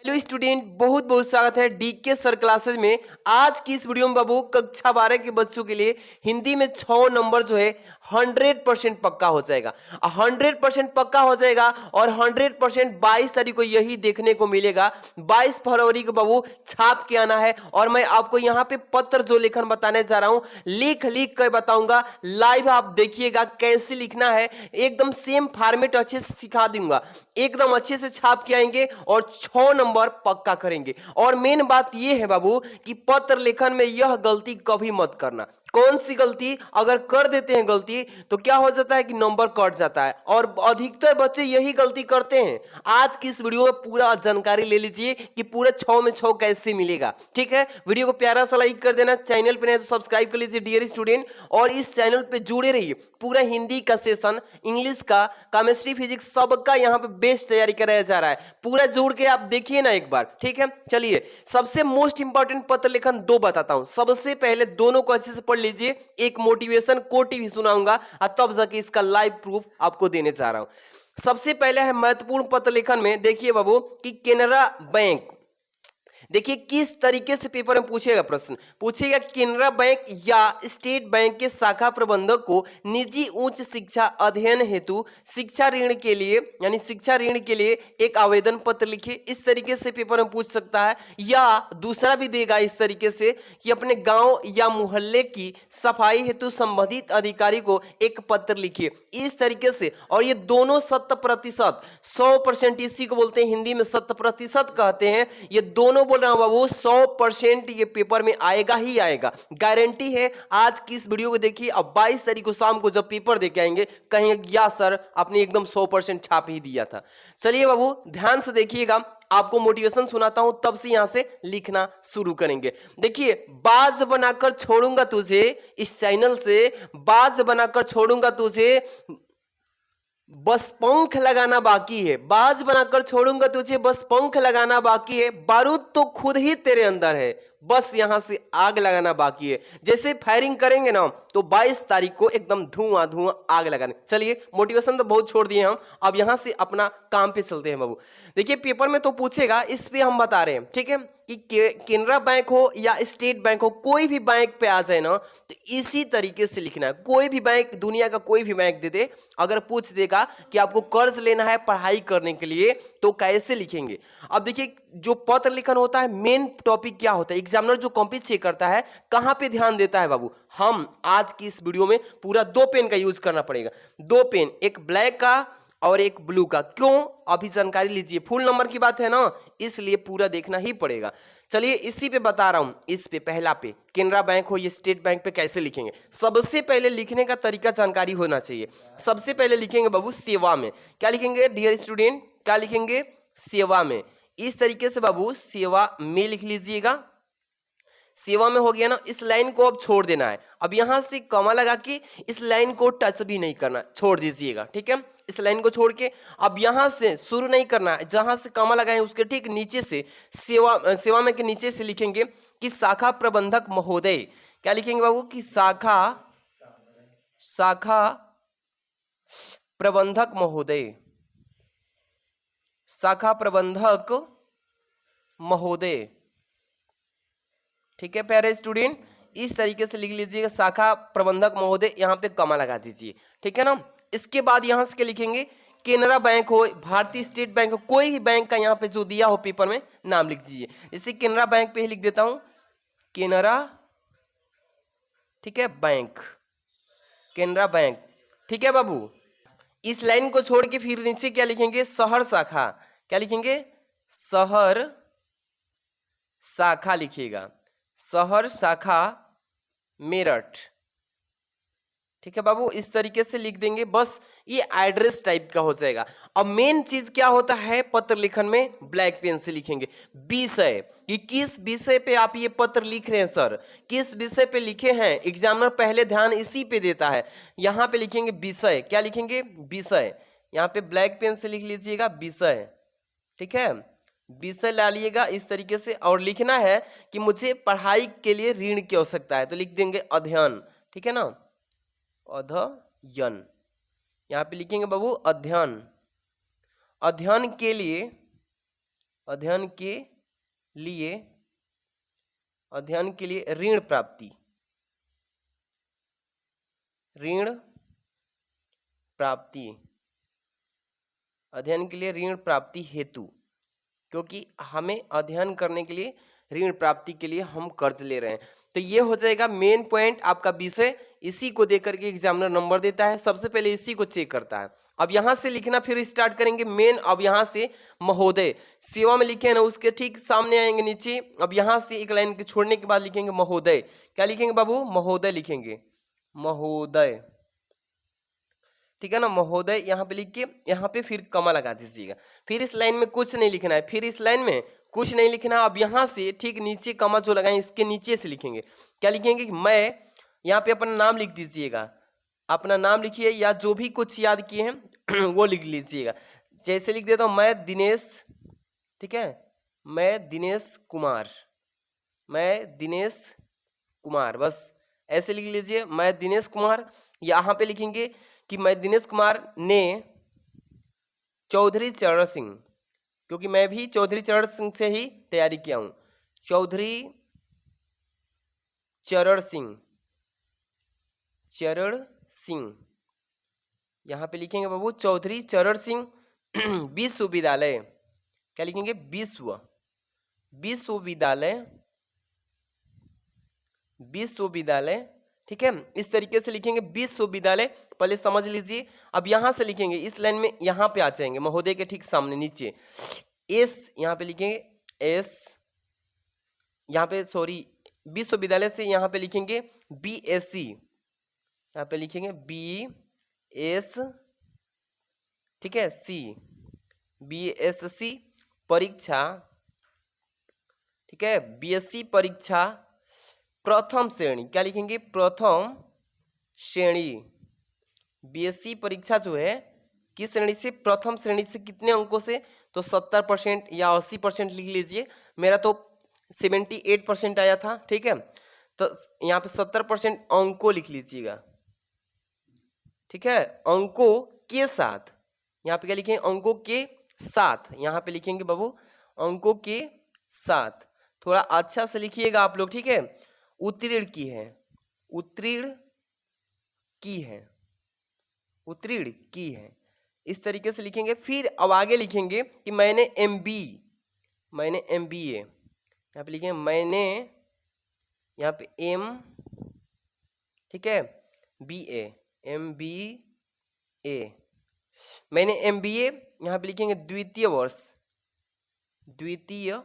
Hello student, बहुत बहुत स्वागत है डीके सर क्लासेज में। आज की इस वीडियो में बाबू कक्षा 12 के बच्चों के लिए हिंदी में 6 नंबर जो है 100% पक्का हो जाएगा। 100% पक्का हो जाएगा और 100% 22 तारीख को यही देखने को मिलेगा। 22 फरवरी को बाबू छाप के आना है और मैं आपको यहाँ पे पत्र जो लेखन बताने जा रहा हूँ लिख लिख कर बताऊंगा। लाइव आप देखिएगा कैसे लिखना है, एकदम सेम फॉर्मेट अच्छे से सिखा दूंगा। एकदम अच्छे से छाप के आएंगे और 6 नंबर पक्का करेंगे। और मेन बात यह है बाबू कि पत्र लेखन में यह गलती कभी मत करना। कौन सी गलती? अगर कर देते हैं गलती तो क्या हो जाता है कि नंबर कट जाता है और अधिकतर बच्चे यही गलती करते हैं। आज की इस वीडियो में पूरा जानकारी ले लीजिए कि पूरे 6 में 6 कैसे मिलेगा। ठीक है, वीडियो को प्यारा सा लाइक कर देना, चैनल पे नहीं तो सब्सक्राइब कर लीजिए डियर स्टूडेंट। और इस चैनल पे जुड़े रहिए। पूरा हिंदी का सेशन, इंग्लिश का, केमिस्ट्री, फिजिक्स सबका यहाँ पे बेस्ट तैयारी कराया जा रहा है। पूरा जुड़ के आप देखिए ना एक बार। ठीक है, चलिए सबसे मोस्ट इंपॉर्टेंट पत्र लेखन 2 बताता हूं। सबसे पहले दोनों को अच्छे से पढ़ लीजिए, एक मोटिवेशन कोट भी सुनाऊंगा और तब जाके इसका लाइव प्रूफ आपको देने जा रहा हूं। सबसे पहले है महत्वपूर्ण पत्र लेखन में, देखिए बाबू कि केनरा बैंक। देखिए किस तरीके से पेपर में पूछेगा, प्रश्न पूछेगा केनरा बैंक या स्टेट बैंक के शाखा प्रबंधक को निजी उच्च शिक्षा अध्ययन हेतु शिक्षा ऋण के लिए यानी शिक्षा ऋण के लिए एक आवेदन पत्र लिखे। इस तरीके से पेपर में पूछ सकता है। या दूसरा भी देगा इस तरीके से कि अपने गांव या मोहल्ले की सफाई हेतु संबंधित अधिकारी को एक पत्र लिखिए। इस तरीके से, और ये दोनों 100%, 100% इसी को बोलते हैं हिंदी में 100% कहते हैं। ये दोनों बोल रहा हूं बाबू 100% ये पेपर में आएगा ही आएगा, गारंटी है। आज की इस वीडियो को देखिए, अब 22 तारीख को शाम को जब पेपर देके आएंगे कहेंगे या सर आपने एकदम 100% छाप ही दिया था। चलिए बाबू ध्यान से देखिएगा, आपको मोटिवेशन सुनाता हूं तब से यहां से लिखना शुरू करेंगे। देखिए, बाज बनाकर छोड़ूंगा तुझे, इस चैनल से बाज बनाकर छोड़ूंगा तुझे, बस पंख लगाना बाकी है। बाज बनाकर छोड़ूंगा तुझे, बस पंख लगाना बाकी है। बारूद तो खुद ही तेरे अंदर है, बस यहां से आग लगाना बाकी है। जैसे फायरिंग करेंगे ना तो 22 तारीख को एकदम धुआं धुआं आग लगाने। चलिए मोटिवेशन तो बहुत छोड़ दिए हम, अब यहां से अपना काम पे चलते हैं बाबू। देखिए पेपर में तो पूछेगा, इस पे हम बता रहे हैं। ठीक है, कि केनरा बैंक हो या स्टेट बैंक हो, कोई भी बैंक पे आ जाए ना तो इसी तरीके से लिखना है। कोई भी बैंक, दुनिया का कोई भी बैंक दे दे, अगर पूछ देगा कि आपको कर्ज लेना है पढ़ाई करने के लिए तो कैसे लिखेंगे। अब देखिए जो पत्र लिखन होता है, मेन टॉपिक क्या होता है, एग्जामिनर जो कॉपी चेक करता है कहां पे ध्यान देता है बाबू। हम आज की इस वीडियो में पूरा 2 पेन का यूज करना पड़ेगा। 2 पेन, एक ब्लैक का और एक ब्लू का। क्यों, अभी जानकारी लीजिए, फुल नंबर की बात है ना, इसलिए पूरा देखना ही पड़ेगा। चलिए इसी पे बता रहा हूं। इस पे पहला पे केनरा बैंक हो या स्टेट बैंक पे कैसे लिखेंगे। सबसे पहले लिखने का तरीका जानकारी होना चाहिए। सबसे पहले लिखेंगे बाबू सेवा में। क्या लिखेंगे डियर स्टूडेंट, क्या लिखेंगे? सेवा में। इस तरीके से बाबू सेवा में लिख लीजिएगा। सेवा में हो गया ना, इस लाइन को अब छोड़ देना है। अब यहां से कॉमा लगा के इस लाइन को टच भी नहीं करना, छोड़ दीजिएगा। ठीक है, इस लाइन को छोड़ के अब यहां से शुरू नहीं करना है। जहां से कॉमा लगाए उसके ठीक नीचे से सेवा में के नीचे से लिखेंगे कि शाखा प्रबंधक महोदय। क्या लिखेंगे बाबू? कि शाखा प्रबंधक महोदय, शाखा प्रबंधक महोदय। ठीक है प्यारे स्टूडेंट, इस तरीके से लिख लीजिएगा शाखा प्रबंधक महोदय, यहां पे कमा लगा दीजिए। ठीक है ना, इसके बाद यहां से क्या लिखेंगे? केनरा बैंक हो, भारतीय स्टेट बैंक हो, कोई भी बैंक का यहां पे जो दिया हो पेपर में नाम लिख दीजिए। जैसे केनरा बैंक पे ही लिख देता हूं केनरा, ठीक है, बैंक, केनरा बैंक। ठीक है बाबू, इस लाइन को छोड़ के फिर नीचे क्या लिखेंगे? शहर शाखा। क्या लिखेंगे? शहर शाखा लिखिएगा, शहर शाखा मेरठ। ठीक है बाबू, इस तरीके से लिख देंगे, बस ये एड्रेस टाइप का हो जाएगा। अब मेन चीज क्या होता है पत्र लिखन में, ब्लैक पेन से लिखेंगे विषय, कि किस विषय पे आप ये पत्र लिख रहे हैं सर, किस विषय पे लिखे हैं। एग्जामिनर पहले ध्यान इसी पे देता है। यहां पे लिखेंगे विषय। क्या लिखेंगे? विषय। यहां पे ब्लैक पेन से लिख लीजिएगा विषय। ठीक है, विषय डालिएगा इस तरीके से, और लिखना है कि मुझे पढ़ाई के लिए ऋण की आवश्यकता है तो लिख देंगे अध्ययन। ठीक है ना, अध्ययन। यहां पे लिखेंगे बाबू अध्ययन, अध्ययन के लिए अध्ययन के लिए ऋण प्राप्ति, अध्ययन के लिए ऋण प्राप्ति हेतु, क्योंकि हमें अध्ययन करने के लिए ऋण प्राप्ति के लिए हम कर्ज ले रहे हैं। तो ये हो जाएगा मेन पॉइंट आपका विषय। इसी को देकर के एग्जामिनर नंबर देता है, सबसे पहले इसी को चेक करता है। अब यहां से लिखना फिर स्टार्ट करेंगे मेन। अब यहां से महोदय सेवा में लिखे हैं ना, उसके ठीक सामने आएंगे नीचे। अब यहां से एक लाइन के छोड़ने के बाद लिखेंगे महोदय। क्या लिखेंगे बाबू? महोदय लिखेंगे, महोदय, ठीक है ना, महोदय। यहाँ पे लिख के यहाँ पे फिर कमा लगा दीजिएगा। फिर इस लाइन में कुछ नहीं लिखना है, फिर इस लाइन में कुछ नहीं लिखना। अब यहाँ से ठीक नीचे कमा जो लगाए इसके नीचे से लिखेंगे। क्या लिखेंगे? मैं, यहाँ पे अपना नाम लिख दीजिएगा, अपना नाम लिखिए या जो भी कुछ याद किए हैं वो लिख लीजिएगा। जैसे लिख देता हूँ मैं दिनेश, ठीक है, मैं दिनेश कुमार, मैं दिनेश कुमार, बस ऐसे लिख लीजिए, मैं दिनेश कुमार। यहाँ पे लिखेंगे कि मैं दिनेश कुमार ने चौधरी चरण सिंह, क्योंकि मैं भी चौधरी चरण सिंह से ही तैयारी किया हूं, चौधरी चरण सिंह, यहां पे लिखेंगे बाबू चौधरी चरण सिंह विश्वविद्यालय। क्या लिखेंगे? विश्वविद्यालय, ठीक है, इस तरीके से लिखेंगे विश्वविद्यालय। पहले समझ लीजिए। अब यहां से लिखेंगे इस लाइन में, यहां पे आ जाएंगे महोदय के ठीक सामने नीचे एस, यहां पे लिखेंगे एस, यहां पे सॉरी विश्वविद्यालय से यहां पे लिखेंगे बीएससी, यहां पे लिखेंगे बीएस, ठीक है, सी, बीएससी परीक्षा, ठीक है, बीएससी परीक्षा प्रथम श्रेणी। क्या लिखेंगे? प्रथम श्रेणी। बीएससी परीक्षा जो है किस श्रेणी से? प्रथम श्रेणी से। कितने अंकों से? तो 70% या 80% लिख लीजिए। मेरा तो 78% आया था, ठीक है, तो यहाँ पे 70% अंकों लिख लीजिएगा, ठीक है, अंकों के साथ। यहाँ पे क्या लिखेंगे? अंकों के साथ। यहाँ पे लिखेंगे बाबू अंकों के साथ। थोड़ा अच्छा से लिखिएगा आप लोग, ठीक है। उत्तीर्ण की है, उत्तीर्ण की है, इस तरीके से लिखेंगे। फिर अब आगे लिखेंगे कि मैंने MBA, यहाँ पे लिखेंगे मैंने, यहाँ पे M, ठीक है, BA, MBA, मैंने MBA, यहाँ पे लिखेंगे द्वितीय वर्ष, द्वितीय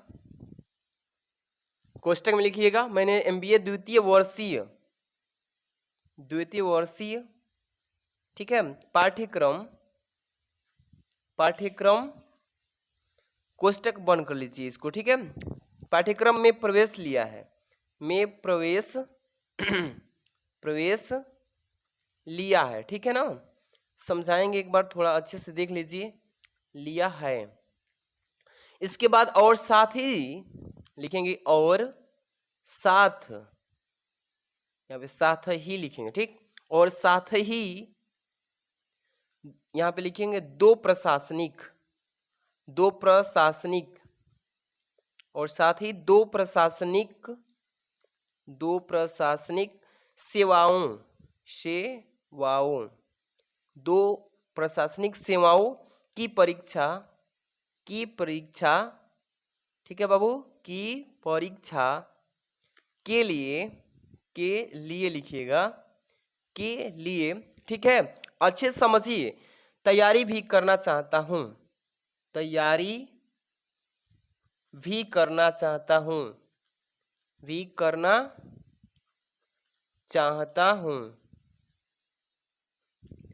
कोष्टक में लिखिएगा मैंने MBA द्वितीय वर्षीय, ठीक है, पाठ्यक्रम कोष्टक बंद कर लीजिए इसको, ठीक है। पाठ्यक्रम में प्रवेश लिया है, में प्रवेश लिया है, ठीक है ना। समझाएंगे एक बार, थोड़ा अच्छे से देख लीजिए, लिया है। इसके बाद और साथ ही लिखेंगे, और साथ, यहाँ पे साथ ही लिखेंगे, ठीक, और साथ ही यहाँ पे लिखेंगे दो प्रशासनिक, और साथ ही दो प्रशासनिक सेवाओं, दो प्रशासनिक सेवाओं की परीक्षा, ठीक है बाबू, की परीक्षा के लिए लिखिएगा, के लिए, ठीक है। अच्छे समझिए, तैयारी भी करना चाहता हूं,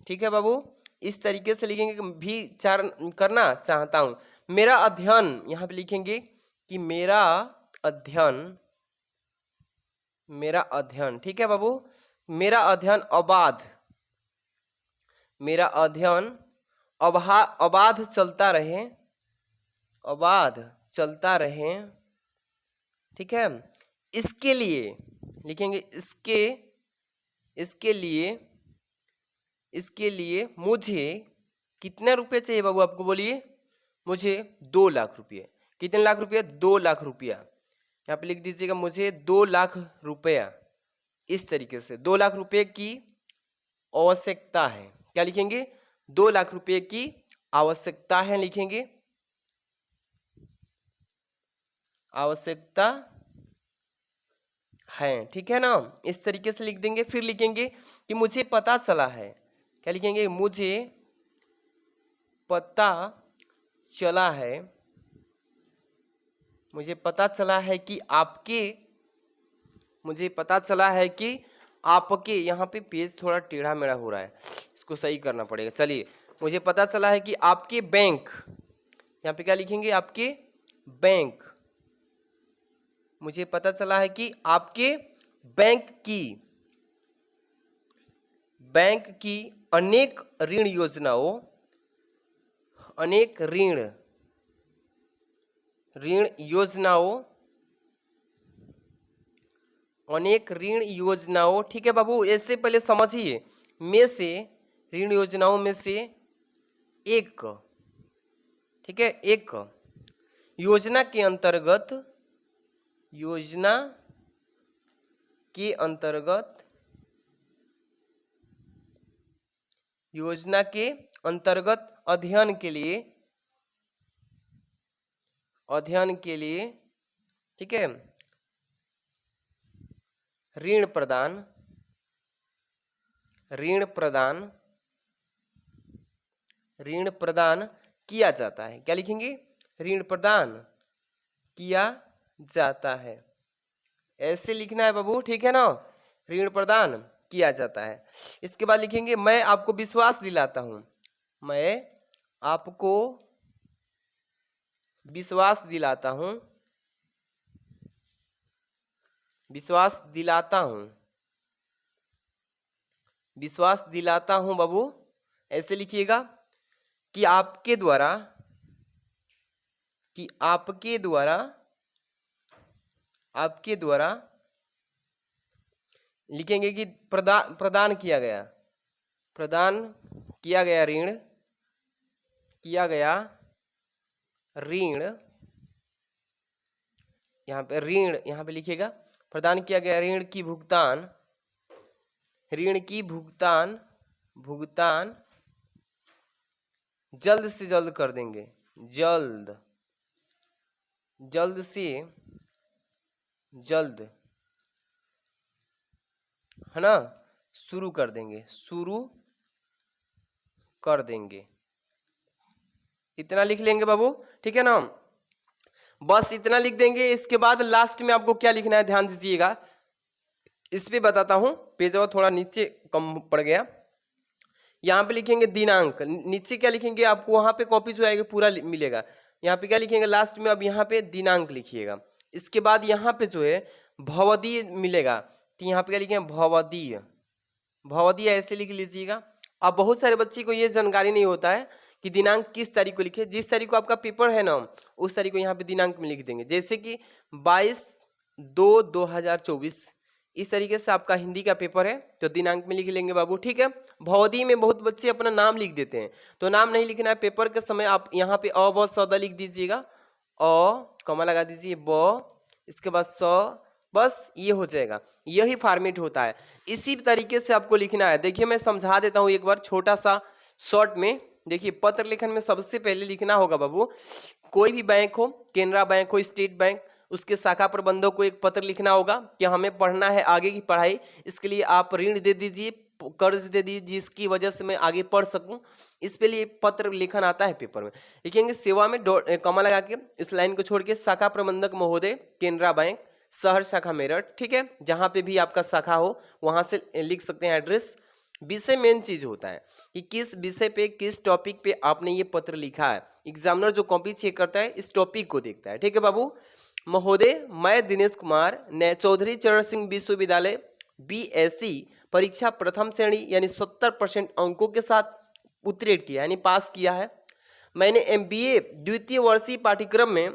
ठीक है बाबू। इस तरीके से लिखेंगे भी करना चाहता हूं। मेरा अध्ययन, यहां पे लिखेंगे कि मेरा अध्ययन, ठीक है बाबू, मेरा अध्ययन अबाध चलता रहे, ठीक है। इसके लिए लिखेंगे, इसके लिए मुझे कितने रुपए चाहिए बाबू? आपको बोलिए, मुझे 2 लाख रुपये। कितने लाख रुपया? 2 लाख रुपया। यहाँ पे लिख दीजिएगा मुझे 2 लाख रुपया। इस तरीके से 2 लाख रुपए की आवश्यकता है। क्या लिखेंगे? 2 लाख रुपए की आवश्यकता है लिखेंगे, आवश्यकता है, ठीक है ना। इस तरीके से लिख देंगे। फिर लिखेंगे कि मुझे पता चला है। क्या लिखेंगे? मुझे पता चला है, मुझे पता चला है कि आपके, मुझे पता चला है कि आपके, यहाँ पे पेज थोड़ा टेढ़ा मेढ़ा हो रहा है, इसको सही करना पड़ेगा। चलिए, मुझे पता चला है कि आपके बैंक, यहाँ पे क्या लिखेंगे? आपके बैंक। मुझे पता चला है कि आपके बैंक की अनेक ऋण योजनाओं, अनेक ऋण योजनाओं, अनेक ऋण योजनाओं, ठीक है बाबू। ऐसे पहले समझिए, में से, ऋण योजनाओं में से एक, ठीक है, एक योजना के अंतर्गत, योजना के अंतर्गत, योजना के अंतर्गत अध्ययन के लिए, अध्ययन के लिए, ठीक है, ऋण प्रदान, ऋण प्रदान, ऋण प्रदान किया जाता है। क्या लिखेंगे? ऋण प्रदान किया जाता है। ऐसे लिखना है बाबू, ठीक है ना। ऋण प्रदान किया जाता है। इसके बाद लिखेंगे मैं आपको विश्वास दिलाता हूं, मैं आपको विश्वास दिलाता हूं, विश्वास दिलाता हूं, विश्वास दिलाता हूं बाबू। ऐसे लिखिएगा कि आपके द्वारा, कि आपके द्वारा, आपके द्वारा लिखेंगे कि प्रदान किया गया, प्रदान किया गया ऋण, किया गया ऋण, यहाँ पे ऋण, यहाँ पे लिखिएगा प्रदान किया गया ऋण की भुगतान, ऋण की भुगतान, भुगतान जल्द से जल्द कर देंगे, जल्द, जल्द से जल्द, है ना, शुरू कर देंगे, शुरू कर देंगे। इतना लिख लेंगे बाबू, ठीक है ना। बस इतना लिख देंगे। इसके बाद लास्ट में आपको क्या लिखना है ध्यान दीजिएगा, इस पे बताता हूं। पेज और थोड़ा नीचे कम पड़ गया। यहाँ पे लिखेंगे दिनांक, नीचे क्या लिखेंगे आपको वहां पे कॉपी जो आएगा पूरा मिलेगा। यहाँ पे क्या लिखेंगे लास्ट में, अब यहाँ पे दिनांक लिखिएगा। इसके बाद यहाँ पे जो है भवदीय मिलेगा, तो यहाँ पे क्या लिखेंगे भवदीय, भवदीय ऐसे लिख लीजिएगा। अब बहुत सारे बच्चे को ये जानकारी नहीं होता है कि दिनांक किस तारीख को लिखे। जिस तारीख को आपका पेपर है ना, उस तारीख को यहाँ पे दिनांक में लिख देंगे। जैसे कि 22/2/2024 इस तरीके से आपका हिंदी का पेपर है, तो दिनांक में लिख लेंगे बाबू, ठीक है। भवदी में बहुत बच्चे अपना नाम लिख देते हैं, तो नाम नहीं लिखना है। पेपर के समय आप यहाँ पे अ ब स द लिख दीजिएगा, अ कमा लगा दीजिए, ब, इसके बाद स, बस ये हो जाएगा। यही फॉर्मेट होता है, इसी तरीके से आपको लिखना है। देखिए मैं समझा देता हूँ एक बार छोटा सा शॉर्ट में। देखिए पत्र लेखन में सबसे पहले लिखना होगा बाबू, कोई भी बैंक हो, केनरा बैंक हो, स्टेट बैंक, उसके शाखा प्रबंधक को एक पत्र लिखना होगा कि हमें पढ़ना है आगे की पढ़ाई, इसके लिए आप ऋण दे दीजिए, कर्ज दे दीजिए, जिसकी वजह से मैं आगे पढ़ सकूं। इस पे लिए पत्र लेखन आता है पेपर में। लिखेंगे सेवा में कॉमा लगा के इस लाइन को छोड़ के शाखा प्रबंधक महोदय केनरा बैंक शहर शाखा मेरठ, ठीक है, जहां पे भी आपका शाखा हो वहां से लिख सकते हैं एड्रेस। विषय मेन चीज होता है कि किस विषय पे, किस टॉपिक पे आपने ये पत्र लिखा है। एग्जामिनर जो कॉपी चेक करता है इस टॉपिक को देखता है, ठीक है बाबू। महोदय मैं दिनेश कुमार ने चौधरी चरण सिंह विश्वविद्यालय BSc परीक्षा प्रथम श्रेणी यानी 70% अंकों के साथ उत्तीर्ण किया यानी पास किया है। मैंने MBA द्वितीय वर्षीय पाठ्यक्रम में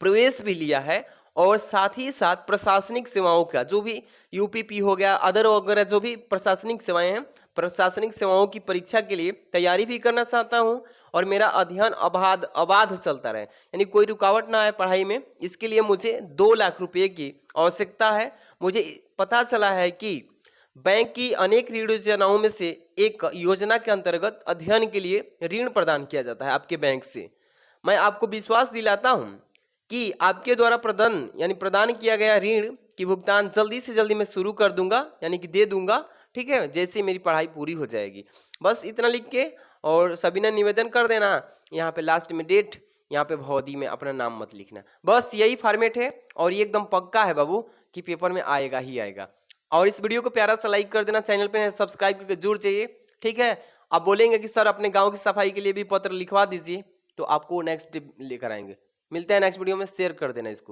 प्रवेश भी लिया है और साथ ही साथ प्रशासनिक सेवाओं का जो भी यूपीपी हो गया, अदर वगैरह जो भी प्रशासनिक सेवाएं हैं, प्रशासनिक सेवाओं की परीक्षा के लिए तैयारी भी करना चाहता हूं और मेरा अध्ययन अबाध चलता रहे, यानी कोई रुकावट ना आए पढ़ाई में। इसके लिए मुझे 2 लाख रुपए की आवश्यकता है। मुझे पता चला है कि बैंक की अनेक ऋण योजनाओं में से एक योजना के अंतर्गत अध्ययन के लिए ऋण प्रदान किया जाता है आपके बैंक से। मैं आपको विश्वास दिलाता हूं कि आपके द्वारा प्रदान किया गया ऋण की भुगतान जल्दी से जल्दी मैं शुरू कर दूंगा, यानी कि दे दूंगा, ठीक है, जैसे मेरी पढ़ाई पूरी हो जाएगी। बस इतना लिख के और सभी ने निवेदन कर देना, यहाँ पे लास्ट में डेट, यहाँ पे भौदी में अपना नाम मत लिखना। बस यही फॉर्मेट है और ये एकदम पक्का है बाबू कि पेपर में आएगा ही आएगा। और इस वीडियो को प्यारा सा लाइक कर देना, चैनल पे सब्सक्राइब करके जरूर चाहिए, ठीक है। आप बोलेंगे कि सर अपने गाँव की सफाई के लिए भी पत्र लिखवा दीजिए, तो आपको नेक्स्ट लेकर आएंगे। मिलते हैं नेक्स्ट वीडियो में, शेयर कर देना इसको।